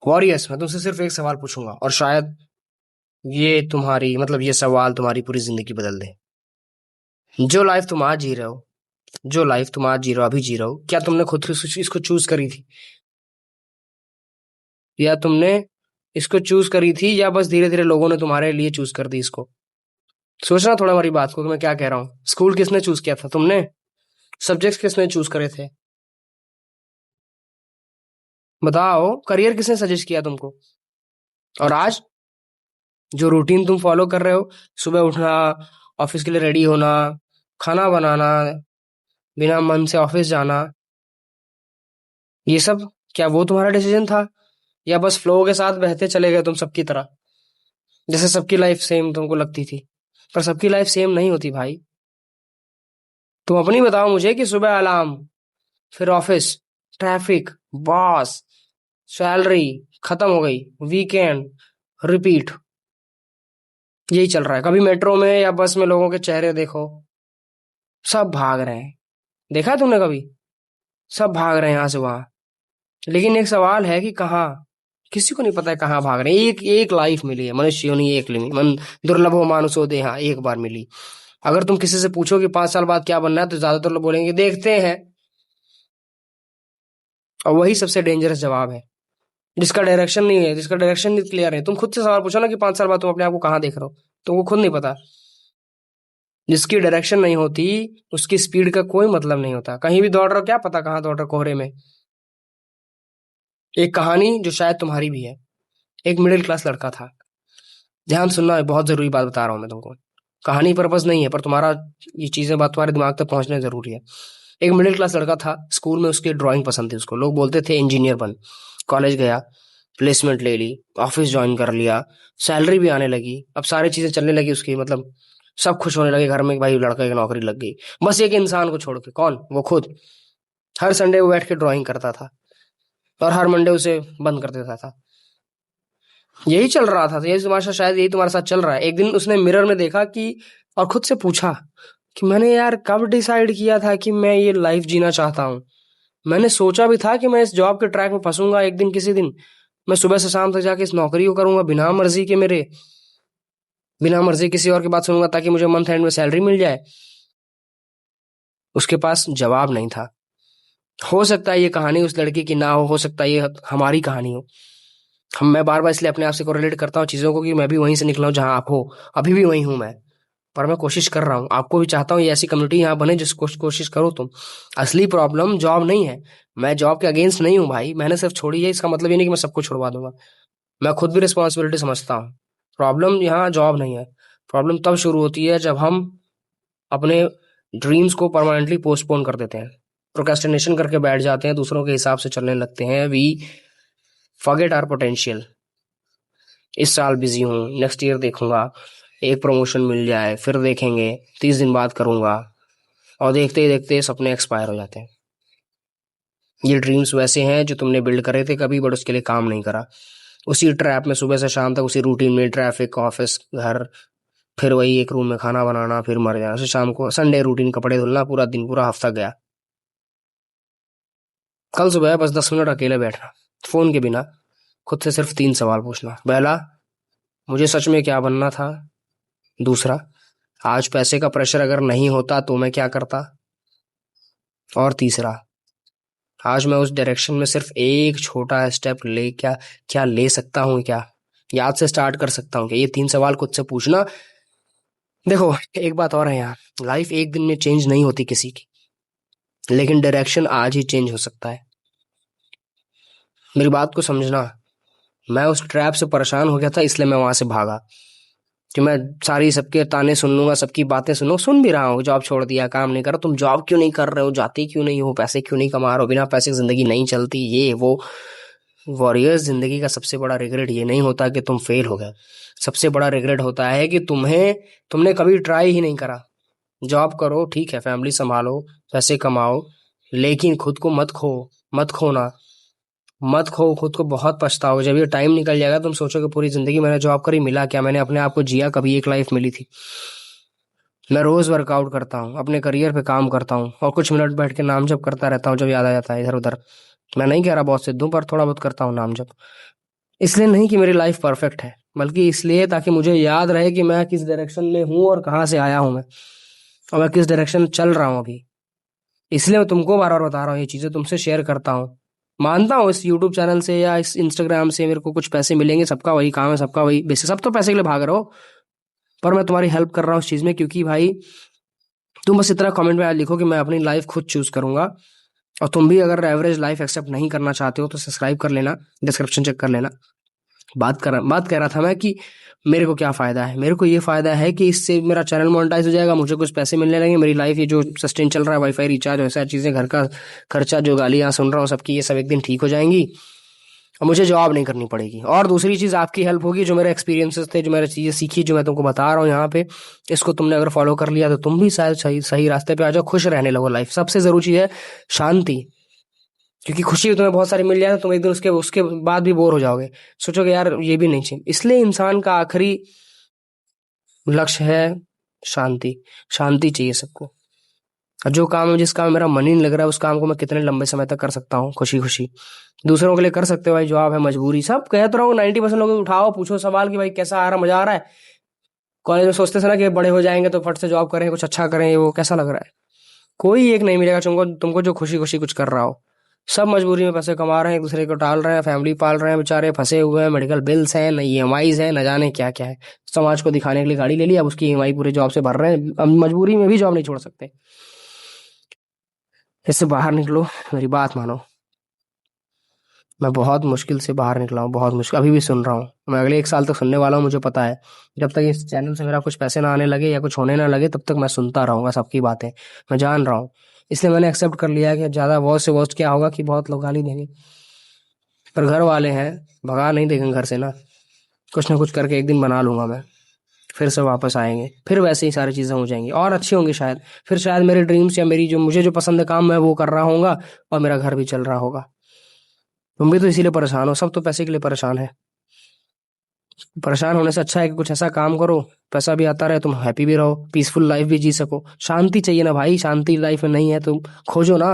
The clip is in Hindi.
वॉरियर्स, मैं तुमसे सिर्फ एक सवाल पूछूंगा और शायद ये तुम्हारी मतलब ये सवाल तुम्हारी पूरी जिंदगी बदल दे। जो लाइफ तुम आज जी रहे हो, जो लाइफ तुम आज जी रहे हो, अभी जी रहे हो, क्या तुमने खुद से इसको चूज करी थी? या तुमने इसको चूज करी थी या बस धीरे धीरे लोगों ने तुम्हारे लिए चूज कर दी इसको? सोचना थोड़ा हमारी बात को कि मैं क्या कह रहा हूँ। स्कूल किसने चूज किया था? तुमने। सब्जेक्ट्स किसने चूज करे थे? बताओ, करियर किसने सजेस्ट किया तुमको? और आज जो रूटीन तुम फॉलो कर रहे हो, सुबह उठना, ऑफिस के लिए रेडी होना, खाना बनाना, बिना मन से ऑफिस जाना, ये सब क्या वो तुम्हारा डिसीजन था? या बस फ्लो के साथ बहते चले गए तुम सबकी तरह, जैसे सबकी लाइफ सेम तुमको लगती थी? पर सबकी लाइफ सेम नहीं होती भाई। तुम अपनी बताओ मुझे कि सुबह अलार्म, फिर ऑफिस, ट्रैफिक, बॉस, सैलरी, खत्म हो गई, वीकेंड, रिपीट, यही चल रहा है। कभी मेट्रो में या बस में लोगों के चेहरे देखो, सब भाग रहे हैं। देखा है तुमने कभी? सब भाग रहे हैं यहाँ से वहां। लेकिन एक सवाल है कि कहाँ? किसी को नहीं पता है कहाँ भाग रहे हैं। एक एक लाइफ मिली है मनुष्य योनि, एक लिमी मन, दुर्लभ हो मानुषो देहा, एक बार मिली। अगर तुम किसी से पूछो कि 5 साल बाद क्या बनना है, तो ज्यादातर लोग बोलेंगे देखते हैं। और वही सबसे डेंजरस जवाब है, जिसका डायरेक्शन नहीं है, जिसका डायरेक्शन नहीं क्लियर है। तुम खुद से सवाल पूछो ना कि 5 साल बाद तुम अपने आप को कहाँ देख रहे हो, तुमको खुद नहीं पता। जिसकी डायरेक्शन नहीं होती, उसकी स्पीड का कोई मतलब नहीं होता। कहीं भी दौड़ रहे हो, क्या पता कहाँ दौड़ रहे हो, कोहरे में। एक कहानी जो शायद तुम्हारी भी है। एक मिडिल क्लास लड़का था। ध्यान सुनना है, बहुत जरूरी बात बता रहा हूँ मैं तुमको। कहानी पर्पस नहीं है, पर तुम्हारा ये चीजें बात तुम्हारे दिमाग तक पहुंचना जरूरी है। एक मिडिल क्लास लड़का था। स्कूल में उसकी ड्राइंग पसंद थी उसको, लोग बोलते थे इंजीनियर बन। कॉलेज गया, प्लेसमेंट ले ली, ऑफिस ज्वाइन कर लिया, सैलरी भी आने लगी, अब सारी चीजें चलने लगी उसकी, मतलब सब खुश होने लगे घर में कि भाई लड़का की नौकरी लग गई। बस एक इंसान को छोड़ के, कौन? वो खुद। हर संडे वो बैठ के ड्राइंग करता था और हर मंडे उसे बंद कर देता था। यही चल रहा था, तो यही तुम्हारे साथ, शायद यही तुम्हारे साथ चल रहा है। एक दिन उसने मिरर में देखा कि, और खुद से पूछा कि मैंने यार कब डिसाइड किया था कि मैं ये लाइफ जीना चाहता हूँ। मैंने सोचा भी था कि मैं इस जॉब के ट्रैक में फंसूंगा एक दिन, किसी दिन मैं सुबह से शाम तक जाके इस नौकरी को करूंगा बिना मर्जी के मेरे, बिना मर्जी किसी और की बात सुनूंगा ताकि मुझे मंथ एंड में सैलरी मिल जाए। उसके पास जवाब नहीं था। हो सकता है ये कहानी उस लड़की की ना हो सकता है ये हमारी कहानी हो। हम मैं बार बार इसलिए अपने आप से कोरिलेट करता हूँ चीजों को कि मैं भी वहीं से निकला हूँ जहां आप हो। अभी भी वहीं हूं मैं। पर मैं कोशिश कर रहा हूँ, आपको भी चाहता हूँ ये ऐसी कम्युनिटी यहाँ बने जिस कोशिश करो तुम। असली प्रॉब्लम जॉब नहीं है। मैं जॉब के अगेंस्ट नहीं हूँ भाई, मैंने सिर्फ छोड़ी है, इसका मतलब ये नहीं कि मैं सबको छुड़वा दूंगा। मैं खुद भी रिस्पॉन्सिबिलिटी समझता हूँ। प्रॉब्लम यहाँ जॉब नहीं है। प्रॉब्लम तब शुरू होती है जब हम अपने ड्रीम्स को परमानेंटली पोस्टपोन कर देते हैं, प्रोक्रेस्टिनेशन करके बैठ जाते हैं, दूसरों के हिसाब से चलने लगते हैं। We forget our potential. इस साल बिजी हूँ, नेक्स्ट ईयर देखूंगा, एक प्रमोशन मिल जाए फिर देखेंगे, 30 दिन बाद करूंगा। और देखते ही देखते सपने एक्सपायर हो जाते हैं। ये ड्रीम्स वैसे हैं जो तुमने बिल्ड करे थे कभी, बट उसके लिए काम नहीं करा। उसी ट्रैप में सुबह से शाम तक, उसी रूटीन में, ट्रैफिक, ऑफिस, घर, फिर वही एक रूम में खाना बनाना, फिर मर जाना। फिर शाम को संडे रूटीन, कपड़े धुलना, पूरा दिन, पूरा हफ्ता गया। कल सुबह बस 10 मिनट अकेले बैठना, फोन के बिना, खुद से सिर्फ 3 सवाल पूछना। पहला, मुझे सच में क्या बनना था? दूसरा, आज पैसे का प्रेशर अगर नहीं होता तो मैं क्या करता? और तीसरा, आज मैं उस डायरेक्शन में सिर्फ एक छोटा स्टेप ले क्या क्या ले सकता हूँ क्या? याद से स्टार्ट कर सकता हूँ क्या? ये 3 सवाल खुद से पूछना। देखो, एक बात और है यहाँ, लाइफ एक दिन में चेंज नहीं होती किसी की, लेकिन डायरेक्शन आज ही चेंज हो सकता है। मेरी बात को समझना। मैं उस ट्रैप से परेशान हो गया था, इसलिए मैं वहां से भागा कि मैं सारी सबके ताने सुन लूंगा, सबकी बातें सुनूंगा। सुन भी रहा हूँ, जॉब छोड़ दिया, काम नहीं कर रहा। तुम जॉब क्यों नहीं कर रहे हो? जाते क्यों नहीं हो? पैसे क्यों नहीं कमा रहे हो? बिना पैसे की जिंदगी नहीं चलती, ये वो। वॉरियर्स, जिंदगी का सबसे बड़ा रिग्रेट ये नहीं होता कि तुम फेल हो गए। सबसे बड़ा रिग्रेट होता है कि तुमने कभी ट्राई ही नहीं करा। जॉब करो, ठीक है, फैमिली संभालो, पैसे कमाओ, लेकिन खुद को मत खो। मत खोना, मत खो खुद को। बहुत पछताओगे जब ये टाइम निकल जाएगा। तुम सोचोगे पूरी जिंदगी मैंने जॉब करी, मिला क्या? मैंने अपने आप को जिया कभी? एक लाइफ मिली थी। मैं रोज वर्कआउट करता हूँ, अपने करियर पे काम करता हूँ, और कुछ मिनट बैठ के नाम जप करता रहता हूँ जब याद आ जाता है इधर उधर। मैं नहीं कह रहा बहुत सिद्ध हूँ, पर थोड़ा बहुत करता हूँ नाम जप। इसलिए नहीं कि मेरी लाइफ परफेक्ट है, बल्कि इसलिए ताकि मुझे याद रहे कि मैं किस डायरेक्शन में हूँ और कहाँ से आया हूँ मैं, और मैं किस डायरेक्शन में चल रहा हूँ अभी। इसलिए मैं तुमको बार बार बता रहा हूँ, ये चीजें तुमसे शेयर करता हूँ। मानता हूँ इस यूट्यूब चैनल से या इस इंस्टाग्राम से मेरे को कुछ पैसे मिलेंगे, सबका वही काम है, सबका वही बेसिस, सब तो पैसे के लिए भाग रहे हो। पर मैं तुम्हारी हेल्प कर रहा हूँ इस चीज में, क्योंकि भाई तुम बस इतना कमेंट में लिखो कि मैं अपनी लाइफ खुद चूज करूंगा। और तुम भी अगर एवरेज लाइफ एक्सेप्ट नहीं करना चाहते हो तो सब्सक्राइब कर लेना, डिस्क्रिप्शन चेक कर लेना। बात कह रहा था मैं कि मेरे को क्या फायदा है। मेरे को ये फायदा है कि इससे मेरा चैनल मोनेटाइज हो जाएगा, मुझे कुछ पैसे मिलने लगेंगे, मेरी लाइफ ये जो सस्टेन चल रहा है, वाईफाई रिचार्ज वैसा चीजें, घर का खर्चा, जो गालियां सुन रहा हूँ सबकी, ये सब एक दिन ठीक हो जाएंगी और मुझे जॉब नहीं करनी पड़ेगी। और दूसरी चीज, आपकी हेल्प होगी, जो मेरे एक्सपीरियंसेस थे, जो मैंने चीजें सीखी, जो मैं तुमको बता रहा हूँ यहाँ पे, इसको तुमने अगर फॉलो कर लिया तो तुम भी शायद सही सही रास्ते पे आ जाओ, खुश रहने लगो। लाइफ सबसे जरूरी चीज है शांति, क्योंकि खुशी तुम्हें बहुत सारी मिल जाए तो तुम एक दिन उसके उसके बाद भी बोर हो जाओगे, सोचोगे यार ये भी नहीं चाहिए। इसलिए इंसान का आखिरी लक्ष्य है शांति। शांति चाहिए सबको। और जो काम है, जिस काम में मेरा मन ही नहीं लग रहा है, उस काम को मैं कितने लंबे समय तक कर सकता हूँ खुशी खुशी। दूसरों के लिए कर सकते हो भाई, जॉब है, मजबूरी, सब कह तो रहा हूँ। 90% लोग उठाओ, पूछो सवाल कि भाई कैसा आ रहा, मजा आ रहा है। कॉलेज में सोचते थे ना कि बड़े हो जाएंगे तो फट से जॉब करें, कुछ अच्छा करें, ये वो, कैसा लग रहा है? कोई एक नहीं मिलेगा तुमको तुमको जो खुशी खुशी कुछ कर रहा हो। सब मजबूरी में पैसे कमा रहे हैं, एक दूसरे को टाल रहे हैं, फैमिली पाल रहे हैं, बेचारे फंसे हुए हैं, मेडिकल बिल्स हैं, न ईएमआईज हैं, न जाने क्या क्या है। समाज को दिखाने के लिए गाड़ी ले ली, अब उसकी ईएमआई पूरे जॉब से भर रहे हैं। अब मजबूरी में भी जॉब नहीं छोड़ सकते। इससे बाहर निकलो, मेरी बात मानो। मैं बहुत मुश्किल से बाहर निकला हूँ, बहुत मुश्किल, अभी भी सुन रहा हूँ। मैं अगले 1 साल तक सुनने वाला हूँ, मुझे पता है। जब तक इस चैनल से मेरा कुछ पैसे ना आने लगे या कुछ होने ना लगे, तब तक मैं सुनता रहूंगा सबकी बातें। मैं जान रहा हूँ। इसलिए मैंने एक्सेप्ट कर लिया है कि ज्यादा वर्स्ट से वर्स्ट क्या होगा कि बहुत लोग गाली देंगे, पर घर वाले हैं, भगा नहीं देंगे घर से ना। कुछ ना कुछ करके एक दिन बना लूंगा मैं, फिर से वापस आएंगे, फिर वैसे ही सारी चीजें हो जाएंगी और अच्छी होंगी शायद। फिर शायद मेरे ड्रीम्स या मेरी जो मुझे जो पसंद है काम, मैं वो कर रहा होऊंगा और मेरा घर भी चल रहा होगा। तुम भी तो इसीलिए परेशान हो, सब तो पैसे के लिए परेशान है। परेशान होने से अच्छा है कि कुछ ऐसा काम करो, पैसा भी आता रहे, तुम हैप्पी भी रहो, पीसफुल लाइफ भी जी सको। शांति चाहिए ना भाई, शांति लाइफ में नहीं है, तुम खोजो ना।